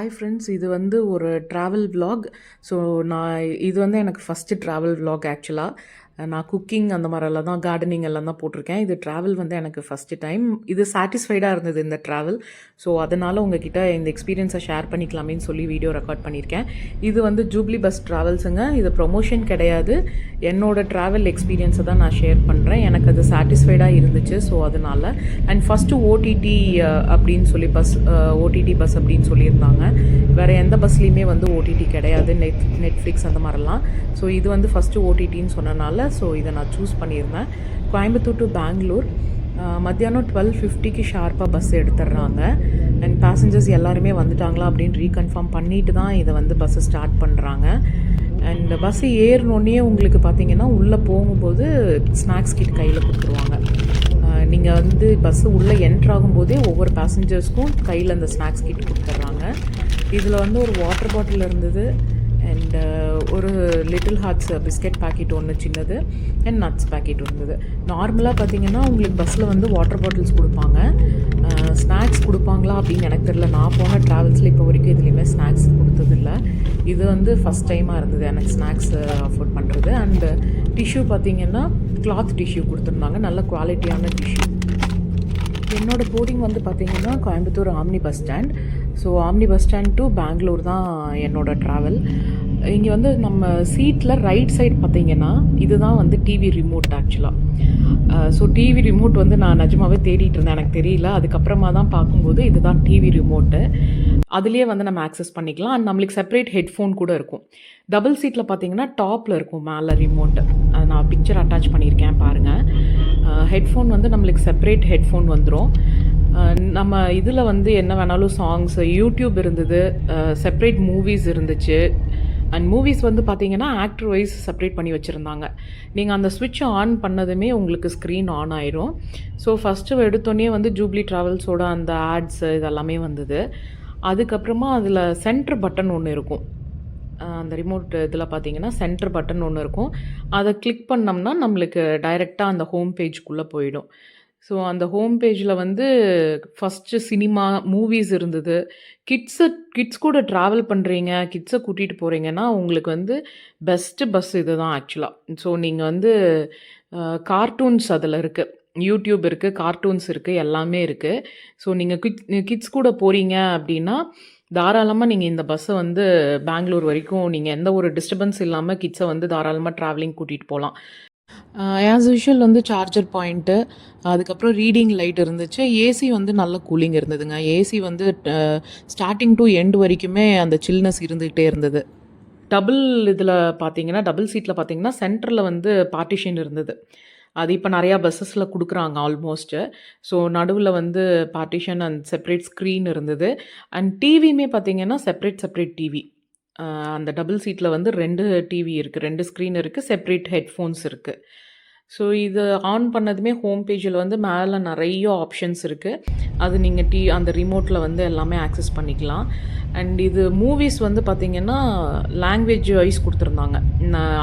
Hi friends, இது வந்து ஒரு ட்ராவல் vlog. ஸோ நான் இது வந்து எனக்கு ஃபஸ்ட்டு ட்ராவல் vlog ஆக்சுவலாக. நான் குக்கிங் அந்த மாதிரிலாம் தான், கார்டனிங் எல்லாம் தான் போட்டிருக்கேன். இது ட்ராவல் வந்து எனக்கு ஃபஸ்ட்டு டைம். இது சாட்டிஸ்ஃபைடாக இருந்தது இந்த ட்ராவல். ஸோ அதனால் உங்ககிட்ட இந்த எக்ஸ்பீரியன்ஸை ஷேர் பண்ணிக்கலாமேன்னு சொல்லி வீடியோ ரெக்கார்ட் பண்ணியிருக்கேன். இது வந்து ஜூப்ளி பஸ் ட்ராவல்ஸுங்க. இது ப்ரொமோஷன் கிடையாது, என்னோட ட்ராவல் எக்ஸ்பீரியன்ஸை தான் நான் ஷேர் பண்ணுறேன். எனக்கு அது சாட்டிஸ்ஃபைடாக இருந்துச்சு. ஸோ அதனால் அண்ட் ஃபஸ்ட்டு ஓடிடி அப்படின்னு சொல்லி ஓடிடி பஸ் அப்படின்னு சொல்லியிருந்தாங்க. வேறு எந்த பஸ்லேயுமே வந்து ஓடிடி கிடையாது, நெட்ஃப்ளிக்ஸ் அந்த மாதிரிலாம். ஸோ இது வந்து ஃபஸ்ட்டு ஓடிடின்னு சொன்னனால ஸோ இதை நான் சூஸ் பண்ணியிருந்தேன். கோயம்புத்தூர் டு பெங்களூர் மத்தியானம் 12:50க்கு ஷார்ப்பாக பஸ் எடுத்துடுறாங்க. அண்ட் பேசஞ்சர்ஸ் எல்லாருமே வந்துட்டாங்களா அப்படின்னு ரீகன்ஃபார்ம் பண்ணிட்டு தான் இதை வந்து பஸ்ஸை ஸ்டார்ட் பண்ணுறாங்க. அண்ட் பஸ்ஸு ஏறினோடனே உங்களுக்கு பார்த்தீங்கன்னா உள்ளே போகும்போது ஸ்நாக்ஸ் கிட் கையில் கொடுத்துருவாங்க. நீங்கள் வந்து பஸ்ஸு உள்ளே என்ட்ராகும்போதே ஒவ்வொரு பேசஞ்சர்ஸ்க்கும் கையில் அந்த ஸ்நாக்ஸ் கிட் கொடுத்துட்றாங்க. இதில் வந்து ஒரு வாட்டர் பாட்டில் இருந்தது அண்ட் ஒரு லிட்டில் ஹார்ட்ஸ் பிஸ்கெட் பேக்கெட் ஒன்று சின்னது அண்ட் நட்ஸ் பேக்கெட் இருந்தது. நார்மலாக பார்த்தீங்கன்னா உங்களுக்கு பஸ்ஸில் வந்து வாட்டர் பாட்டில்ஸ் கொடுப்பாங்க, ஸ்நாக்ஸ் கொடுப்பாங்களா அப்படின்னு எனக்கு தெரியல. நான் போன ட்ராவல்ஸில் இப்போ வரைக்கும் இதுலேயுமே ஸ்நாக்ஸ் கொடுத்ததில்ல. இது வந்து ஃபஸ்ட் டைமாக இருந்தது எனக்கு ஸ்நாக்ஸ் அஃபோர்ட் பண்ணுறது. அண்டு டிஷ்யூ பார்த்திங்கன்னா கிளாத் டிஷ்யூ கொடுத்துருந்தாங்க, நல்ல குவாலிட்டியான டிஷ்யூ. என்னோடய போர்டிங் வந்து பார்த்திங்கன்னா Coimbatore omni bus stand. So omni bus stand to Bangalore தான் என்னோடய ட்ராவல். இங்கே வந்து நம்ம சீட்டில் ரைட் சைட் பார்த்திங்கன்னா இதுதான் வந்து டிவி ரிமோட் ஆக்சுவலாக. ஸோ டிவி ரிமோட் வந்து நான் நிஜமாகவே தேடிட்டு இருந்தேன், எனக்கு தெரியல. அதுக்கப்புறமா தான் பார்க்கும்போது இதுதான் டிவி ரிமோட்டு. அதுலேயே வந்து நம்ம ஆக்சஸ் பண்ணிக்கலாம். அண்ட் நம்மளுக்கு செப்பரேட் ஹெட்ஃபோன் கூட இருக்கும். டபுள் சீட்டில் பார்த்தீங்கன்னா டாப்பில் இருக்கும் மேலே ரிமோட்டு. அதை நான் பிக்சர் அட்டாச் பண்ணியிருக்கேன் பாருங்கள். ஹெட்ஃபோன் வந்து நம்மளுக்கு செப்பரேட் ஹெட்ஃபோன் வந்துடும். நம்ம இதில் வந்து என்ன வேணாலும் சாங்ஸ், யூடியூப் இருந்தது, செப்பரேட் மூவிஸ் இருந்துச்சு. அண்ட் மூவிஸ் வந்து பார்த்தீங்கன்னா ஆக்டர் வைஸ் செப்பரேட் பண்ணி வச்சுருந்தாங்க. நீங்கள் அந்த ஸ்விட்ச் ஆன் பண்ணதுமே உங்களுக்கு ஸ்க்ரீன் ஆன் ஆயிரும். ஸோ ஃபஸ்ட்டு எடுத்தோடனே வந்து ஜூப்ளி ட்ராவல்ஸோட அந்த ஆட்ஸு இதெல்லாமே வந்தது. அதுக்கப்புறமா அதில் சென்டர் பட்டன் ஒன்று இருக்கும். அந்த ரிமோட் இதில் பார்த்தீங்கன்னா சென்டர் பட்டன் ஒன்று இருக்கும். அதை கிளிக் பண்ணோம்னா நம்மளுக்கு டைரெக்டாக அந்த ஹோம் பேஜ்க்குள்ளே போயிடும். ஸோ அந்த ஹோம் பேஜில் வந்து ஃபஸ்ட்டு சினிமா, மூவிஸ் இருந்தது. கிட்ஸ் கூட ட்ராவல் பண்ணுறீங்க, கிட்ஸை கூட்டிகிட்டு போகிறீங்கன்னா உங்களுக்கு வந்து பெஸ்ட்டு பஸ் இது தான் ஆக்சுவலாக. ஸோ நீங்கள் வந்து கார்ட்டூன்ஸ் அதில் இருக்குது, யூடியூப் இருக்குது, கார்ட்டூன்ஸ் இருக்குது, எல்லாமே இருக்குது. ஸோ நீங்கள் கிட்ஸ் கூட போகிறீங்க அப்படின்னா தாராளமாக நீங்கள் இந்த பஸ்ஸை வந்து பெங்களூர் வரைக்கும் நீங்கள் எந்த ஒரு டிஸ்டர்பன்ஸ் இல்லாமல் கிட்ஸை வந்து தாராளமாக ட்ராவலிங் கூட்டிகிட்டு போகலாம். ஆஸ் யூஷுவல் வந்து சார்ஜர் பாயிண்ட்டு, அதுக்கப்புறம் ரீடிங் லைட் இருந்துச்சு. ஏசி வந்து நல்ல கூலிங் இருந்ததுங்க. ஏசி வந்து ஸ்டார்டிங் டு எண்ட் வரைக்குமே அந்த சில்னஸ் இருந்துகிட்டே இருந்தது. டபுள் இதில் பார்த்தீங்கன்னா, டபுள் சீட்டில் பார்த்தீங்கன்னா சென்டரில் வந்து பார்ட்டிஷன் இருந்தது. அது இப்போ நிறையா பஸ்ஸஸில் கொடுக்குறாங்க ஆல்மோஸ்ட்டு. ஸோ நடுவில் வந்து பார்ட்டிஷன் அண்ட் செப்பரேட் ஸ்க்ரீன் இருந்தது. அண்ட் டிவியுமே பார்த்தீங்கன்னா செப்பரேட் டிவி. அந்த டபுள் சீட்டில் வந்து 2 டிவி இருக்குது, 2 ஸ்க்ரீன் இருக்குது, செப்பரேட் ஹெட்ஃபோன்ஸ் இருக்குது. ஸோ இது ஆன் பண்ணதுமே ஹோம் பேஜில் வந்து மேலே நிறைய ஆப்ஷன்ஸ் இருக்குது. அது நீங்கள் அந்த ரிமோட்டில் வந்து எல்லாமே ஆக்சஸ் பண்ணிக்கலாம். அண்ட் இது மூவிஸ் வந்து பார்த்திங்கன்னா லாங்குவேஜ் வைஸ் கொடுத்துருந்தாங்க.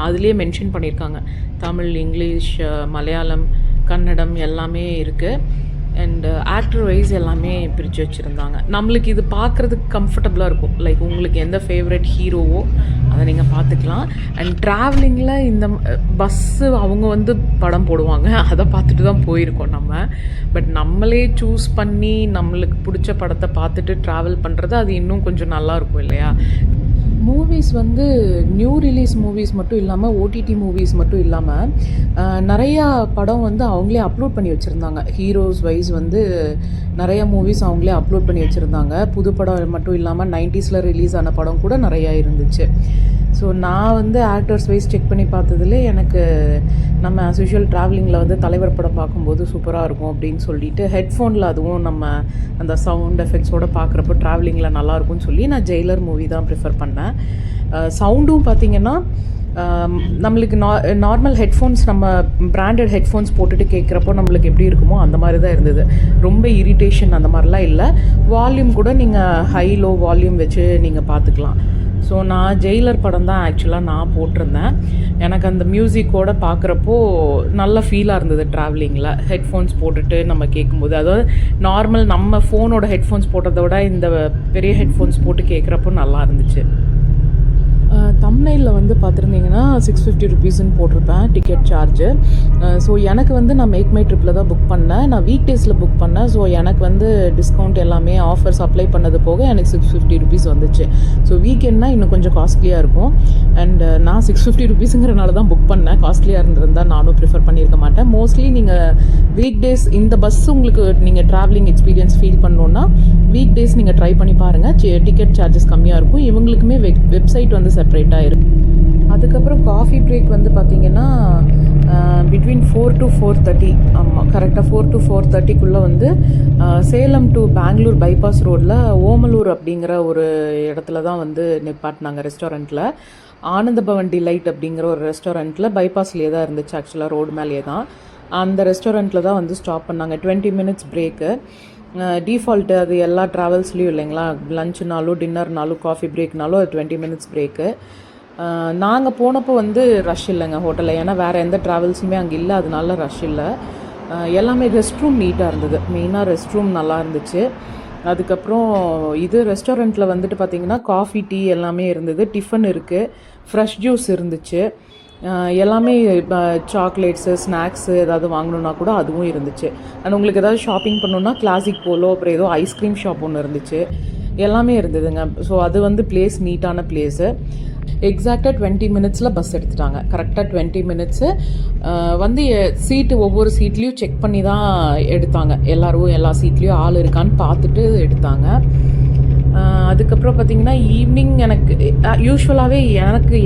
அதுலேயே மென்ஷன் பண்ணியிருக்காங்க, தமிழ், இங்கிலீஷ், மலையாளம், கன்னடம் எல்லாமே இருக்குது. அண்டு ஆக்டர் வைஸ் எல்லாமே பிரித்து வச்சுருந்தாங்க. நம்மளுக்கு இது பார்க்குறதுக்கு கம்ஃபர்டபுளாக இருக்கும். லைக் உங்களுக்கு எந்த ஃபேவரட் ஹீரோவோ அதை நீங்கள் பார்த்துக்கலாம். அண்ட் ட்ராவலிங்கில் இந்த பஸ்ஸு அவங்க வந்து படம் போடுவாங்க, அதை பார்த்துட்டு தான் போயிருக்கோம் நம்ம. பட் நம்மளே சூஸ் பண்ணி நம்மளுக்கு பிடிச்ச படத்தை பார்த்துட்டு ட்ராவல் பண்ணுறது அது இன்னும் கொஞ்சம் நல்லாயிருக்கும் இல்லையா? மூவிஸ் வந்து நியூ ரிலீஸ் மூவிஸ் மட்டும் இல்லாமல், ஓடிடி மூவிஸ் மட்டும் இல்லாமல் நிறையா படம் வந்து அவங்களே அப்லோட் பண்ணி வச்சுருந்தாங்க. ஹீரோஸ் வைஸ் வந்து நிறையா மூவிஸ் அவங்களே அப்லோட் பண்ணி வச்சுருந்தாங்க. புது படம் மட்டும் இல்லாமல் 90s ரிலீஸ் ஆன படம் கூட நிறையா இருந்துச்சு. ஸோ நான் வந்து ஆக்டர்ஸ் வைஸ் செக் பண்ணி பார்த்ததுல எனக்கு நம்ம ஆஸ் யூஷுவல் ட்ராவலிங்கில் வந்து தலைவர் படம் பார்க்கும்போது சூப்பராக இருக்கும் அப்படின்னு சொல்லிட்டு ஹெட்ஃபோனில் அதுவும் நம்ம அந்த சவுண்ட் எஃபெக்ட்ஸோடு பார்க்குறப்போ ட்ராவலிங்கில் நல்லாயிருக்கும்னு சொல்லி நான் ஜெயிலர் மூவி தான் ப்ரிஃபர் பண்ணேன். சவுண்டும் பார்த்திங்கன்னா நம்மளுக்கு நார்மல் ஹெட்ஃபோன்ஸ், நம்ம பிராண்டட் ஹெட்ஃபோன்ஸ் போட்டுட்டு கேட்குறப்போ நம்மளுக்கு எப்படி இருக்குமோ அந்த மாதிரி தான் இருந்தது. ரொம்ப இரிட்டேஷன் அந்த மாதிரிலாம் இல்லை. வால்யூம் கூட நீங்கள் ஹை லோ வால்யூம் வச்சு நீங்கள் பார்த்துக்கலாம். ஸோ நான் ஜெயிலர் படம் தான் ஆக்சுவலாக நான் போட்டிருந்தேன். எனக்கு அந்த மியூசிக்கோடு பார்க்குறப்போ நல்ல ஃபீலாக இருந்தது ட்ராவலிங்கில். ஹெட்ஃபோன்ஸ் போட்டுட்டு நம்ம கேட்கும்போது, அதாவது நார்மல் நம்ம ஃபோனோட ஹெட்ஃபோன்ஸ் போட்டதை விட இந்த பெரிய ஹெட்ஃபோன்ஸ் போட்டு கேட்குறப்போ நல்லா இருந்துச்சு. தம்ப்நெயிலில் வந்து பார்த்துருந்தீங்கன்னா 650 ருபீஸ்ன்னு போட்டிருப்பேன் டிக்கெட் சார்ஜு. ஸோ எனக்கு வந்து நான் மேக் மை ட்ரிப்பில் தான் புக் பண்ணேன். நான் வீக் டேஸில் புக் பண்ணேன். ஸோ எனக்கு வந்து டிஸ்கவுண்ட் எல்லாமே ஆஃபர்ஸ் அப்ளை பண்ணது போக எனக்கு 650 ருபீஸ் வந்துச்சு. ஸோ வீக்கெண்ட்னா இன்னும் கொஞ்சம் காஸ்ட்லியாக இருக்கும். அண்ட் நான் 650 ருபீஸுங்கிறனால தான் புக் பண்ணேன். காஸ்ட்லியாக இருந்திருந்தால் நானும் ப்ரிஃபர் பண்ணியிருக்க மாட்டேன். மோஸ்ட்லி நீங்கள் வீக் டேஸ் இந்த பஸ் உங்களுக்கு நீங்கள் ட்ராவலிங் எக்ஸ்பீரியன்ஸ் ஃபீல் பண்ணணுன்னா வீக் டேஸ் நீங்கள் ட்ரை பண்ணி பாருங்கள். டிக்கெட் சார்ஜஸ் கம்மியாக இருக்கும். இவங்களுக்குமே வெப்சைட் வந்து செப்பரேட்டாக இருக்குது. அதுக்கப்புறம் காஃபி பிரேக் வந்து பார்த்திங்கன்னா பிட்வீன் 4 to 4:30, ஆமாம் கரெக்டாக 4 to 4:30க்குள்ளே வந்து சேலம் டு பெங்களூர் பைபாஸ் ரோடில் ஓமலூர் அப்படிங்கிற ஒரு இடத்துல தான் வந்து நிப்பாட்டினாங்க ரெஸ்டாரண்ட்டில். ஆனந்த பவன் டிலைட் அப்படிங்கிற ஒரு ரெஸ்டாரண்ட்டில் பைபாஸ்லேயே தான் இருந்துச்சு, ஆக்சுவலாக ரோடு மேலேயே தான். அந்த ரெஸ்டாரண்ட்டில் தான் வந்து ஸ்டாப் பண்ணாங்க. 20 minutes பிரேக்கு டிஃபால்ட்டு. அது எல்லா ட்ராவல்ஸ்லேயும் இல்லைங்களா, லஞ்சுனாலும் டின்னர்னாலும் காஃபி பிரேக்னாலும் அது 20 minutes பிரேக்கு. நாங்கள் போனப்போ வந்து ரஷ் இல்லைங்க ஹோட்டலில், ஏன்னா வேறு எந்த ட்ராவல்ஸுமே அங்கே இல்லை, அதனால ரஷ் இல்லை. எல்லாமே ரெஸ்ட் ரூம் நீட்டாக இருந்தது. மெயினாக ரெஸ்ட் ரூம் நல்லா இருந்துச்சு. அதுக்கப்புறம் இது ரெஸ்டாரண்ட்டில் வந்துட்டு பார்த்திங்கன்னா காஃபி டீ எல்லாமே இருந்தது. டிஃபன் இருக்குது, ஃப்ரெஷ் ஜூஸ் இருந்துச்சு, எல்லாமே சாக்லேட்ஸு ஸ்நாக்ஸு ஏதாவது வாங்கணுன்னா கூட அதுவும் இருந்துச்சு. அண்ட் உங்களுக்கு ஏதாவது ஷாப்பிங் பண்ணணுன்னா கிளாசிக் போலோ, அப்புறம் ஏதோ ஐஸ்கிரீம் ஷாப் ஒன்று இருந்துச்சு, எல்லாமே இருந்ததுங்க. ஸோ அது வந்து பிளேஸ் நீட்டான பிளேஸு. எக்ஸாக்டாக 20 minutesல பஸ் எடுத்துட்டாங்க. கரெக்டாக 20 minutes வந்து சீட்டு ஒவ்வொரு சீட்லேயும் செக் பண்ணி தான் எடுத்தாங்க. எல்லோரும் எல்லா சீட்லேயும் ஆள் இருக்கான்னு பார்த்துட்டு எடுத்தாங்க. அதுக்கப்புறம் பார்த்திங்கன்னா ஈவினிங் எனக்கு யூஸ்வலாகவே எனக்கு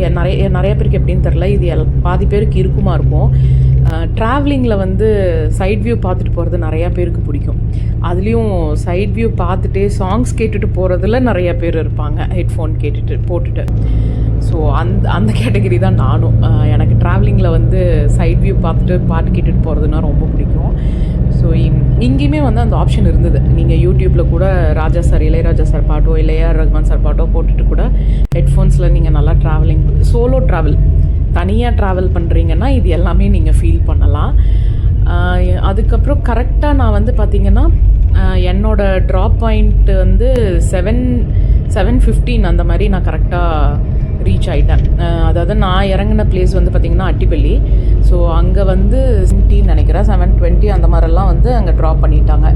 நிறைய பேருக்கு எப்படின்னு தெரில, இது பாதி பேருக்கு இருக்குமா இருக்கும். ட்ராவலிங்கில் வந்து சைட் வியூ பார்த்துட்டு போகிறது நிறையா பேருக்கு பிடிக்கும். அதுலேயும் சைட் வியூ பார்த்துட்டு சாங்ஸ் கேட்டுட்டு போகிறதுல நிறையா பேர் இருப்பாங்க ஹெட்ஃபோன் போட்டுட்டு. ஸோ அந்த கேட்டகரி தான் நானும். எனக்கு ட்ராவலிங்கில் வந்து சைட் வியூ பார்த்துட்டு பாட்டு கேட்டுட்டு போகிறதுனா ரொம்ப பிடிக்கும். ஸோ இங்கேயுமே வந்து அந்த ஆப்ஷன் இருந்தது. நீங்கள் யூடியூப்பில் கூட ராஜா சார், இளையராஜா சார் பாட்டோ இல்லை ஏஆர் ரஹ்மான் சார் பாட்டோ போட்டுட்டு கூட ஹெட்ஃபோன்ஸில் நீங்கள் நல்லா ட்ராவலிங், சோலோ ட்ராவல், தனியாக ட்ராவல் பண்ணுறீங்கன்னா இது எல்லாமே நீங்கள் ஃபீல் பண்ணலாம். அதுக்கப்புறம் கரெக்டாக நான் வந்து பார்த்திங்கன்னா என்னோடய ட்ராப் பாயிண்ட்டு வந்து 7:15 அந்த மாதிரி நான் கரெக்டாக ரீச் ஆகிட்டேன். அதாவது நான் இறங்கின பிளேஸ் வந்து பார்த்திங்கன்னா அட்டிப்பள்ளி. ஸோ அங்கே வந்து 17 நினைக்கிறேன், 7:20 அந்த மாதிரிலாம் வந்து அங்கே ட்ராப் பண்ணிட்டாங்க.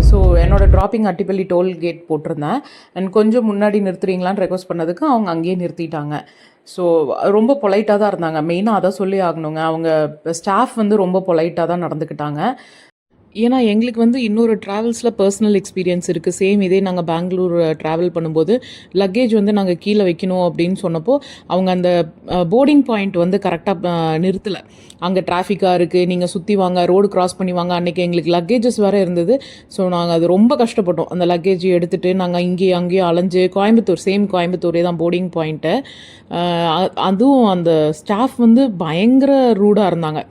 ஸோ என்னோடய ட்ராப்பிங் அட்டிப்பள்ளி டோல் கேட் போட்டிருந்தேன். அண்ட் கொஞ்சம் முன்னாடி நிறுத்துறீங்களான்னு ரெக்வஸ்ட் பண்ணதுக்கு அவங்க அங்கேயே நிறுத்திட்டாங்க. ஸோ ரொம்ப பொலைட்டாக தான் இருந்தாங்க. மெயினாக அதை சொல்லி ஆகணுங்க, அவங்க ஸ்டாஃப் வந்து ரொம்ப பொலைட்டாக தான் நடந்துக்கிட்டாங்க. ஏன்னா எங்களுக்கு வந்து இன்னொரு ட்ராவல்ஸில் பர்சனல் எக்ஸ்பீரியன்ஸ் இருக்குது. சேம் இதே நாங்கள் பெங்களூர் ட்ராவல் பண்ணும்போது லக்கேஜ் வந்து நாங்கள் கீழே வைக்கணும் அப்படின்னு சொன்னப்போ அவங்க அந்த போர்டிங் பாயிண்ட் வந்து கரெக்டாக நிறுத்தலை. அங்கே டிராஃபிக்காக இருக்குது, நீங்கள் சுற்றி வாங்க, ரோடு கிராஸ் பண்ணி வாங்க. அன்றைக்கி எங்களுக்கு லக்கேஜஸ் வேறு இருந்தது. ஸோ நாங்கள் அது ரொம்ப கஷ்டப்பட்டோம். அந்த லக்கேஜ் எடுத்துகிட்டு நாங்கள் அங்கேயும் அலைஞ்சு கோயம்புத்தூரே தான் போர்டிங் பாயிண்ட்டு. அதுவும் அந்த ஸ்டாஃப் வந்து பயங்கர ரூடாக இருந்தாங்க.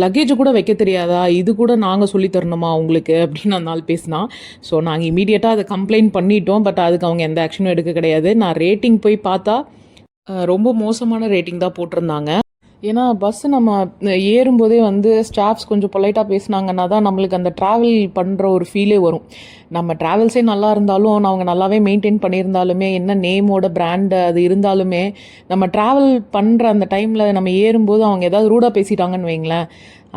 லக்கேஜை கூட வைக்க தெரியாதா, இது கூட நாங்கள் சொல்லி தரணுமா உங்களுக்கு அப்படின்னு அந்த நாள் பேசினான். ஸோ நாங்கள் இமீடியட்டாக அதை கம்ப்ளைண்ட் பண்ணிட்டோம். பட் அதுக்கு அவங்க எந்த ஆக்ஷனும் எடுக்க கிடையாது. நான் ரேட்டிங் போய் பார்த்தா ரொம்ப மோசமான ரேட்டிங் தான் போட்டிருந்தாங்க. ஏன்னா பஸ்ஸு நம்ம ஏறும்போதே வந்து ஸ்டாஃப்ஸ் கொஞ்சம் பொலைட்டாக பேசினாங்கன்னா தான் நம்மளுக்கு அந்த ட்ராவல் பண்ணுற ஒரு ஃபீலே வரும். நம்ம ட்ராவல்ஸே நல்லா இருந்தாலும் அவங்க நல்லாவே மெயின்டைன் பண்ணியிருந்தாலுமே, என்ன நேமோட பிராண்டு அது இருந்தாலுமே, நம்ம ட்ராவல் பண்ணுற அந்த டைமில் நம்ம ஏறும்போது அவங்க ஏதாவது ரூடாக பேசிட்டாங்கன்னு வைங்களேன்,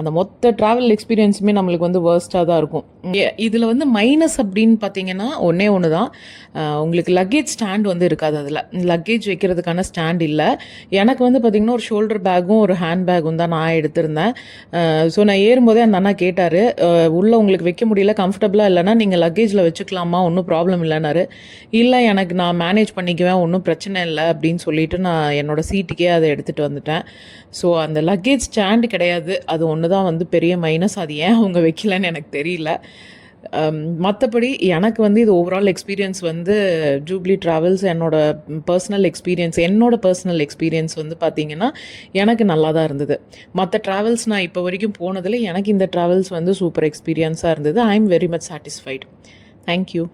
அந்த மொத்த ட்ராவல் எக்ஸ்பீரியன்ஸுமே நம்மளுக்கு வந்து வேர்ஸ்ட்டாக தான் இருக்கும். இதில் வந்து மைனஸ் அப்படின்னு பார்த்தீங்கன்னா ஒன்று தான், உங்களுக்கு லக்கேஜ் ஸ்டாண்ட் வந்து இருக்காது. அதில் லக்கேஜ் வைக்கிறதுக்கான ஸ்டாண்ட் இல்லை. எனக்கு வந்து பார்த்திங்கன்னா ஒரு ஷோல்டர் பேக்கும் ஒரு ஹேண்ட் பேக்கும் தான் நான் எடுத்திருந்தேன். ஸோ நான் ஏறும்போதே அந்த அண்ணா கேட்டார், உள்ளே உங்களுக்கு வைக்க முடியல, கம்ஃபர்டபுளாக இல்லைன்னா நீங்கள் லக்கேஜில் வச்சுக்கலாமா, ஒன்றும் ப்ராப்ளம் இல்லைனாரு. இல்லை எனக்கு நான் மேனேஜ் பண்ணிக்குவேன், ஒன்றும் பிரச்சனை இல்லை அப்படின்னு சொல்லிட்டு நான் என்னோடய சீட்டுக்கே அதை எடுத்துகிட்டு வந்துட்டேன். ஸோ அந்த லக்கேஜ் ஸ்டாண்டு கிடையாது, அது ஒன்று தான் வந்து பெரிய மைனஸ். அது ஏன் அவங்க வைக்கலன்னு எனக்கு தெரியல. மற்றபடி எனக்கு வந்து இது ஓவரால் எக்ஸ்பீரியன்ஸ் வந்து ஜூப்ளி ட்ராவல்ஸ் என்னோட பர்சனல் எக்ஸ்பீரியன்ஸ் வந்து பார்த்திங்கன்னா எனக்கு நல்லா தான் இருந்தது. மற்ற ட்ராவல்ஸ் நான் இப்போ வரைக்கும் போனதில் எனக்கு இந்த ட்ராவல்ஸ் வந்து சூப்பர் எக்ஸ்பீரியன்ஸாக இருந்தது. I am very much satisfied. Thank you.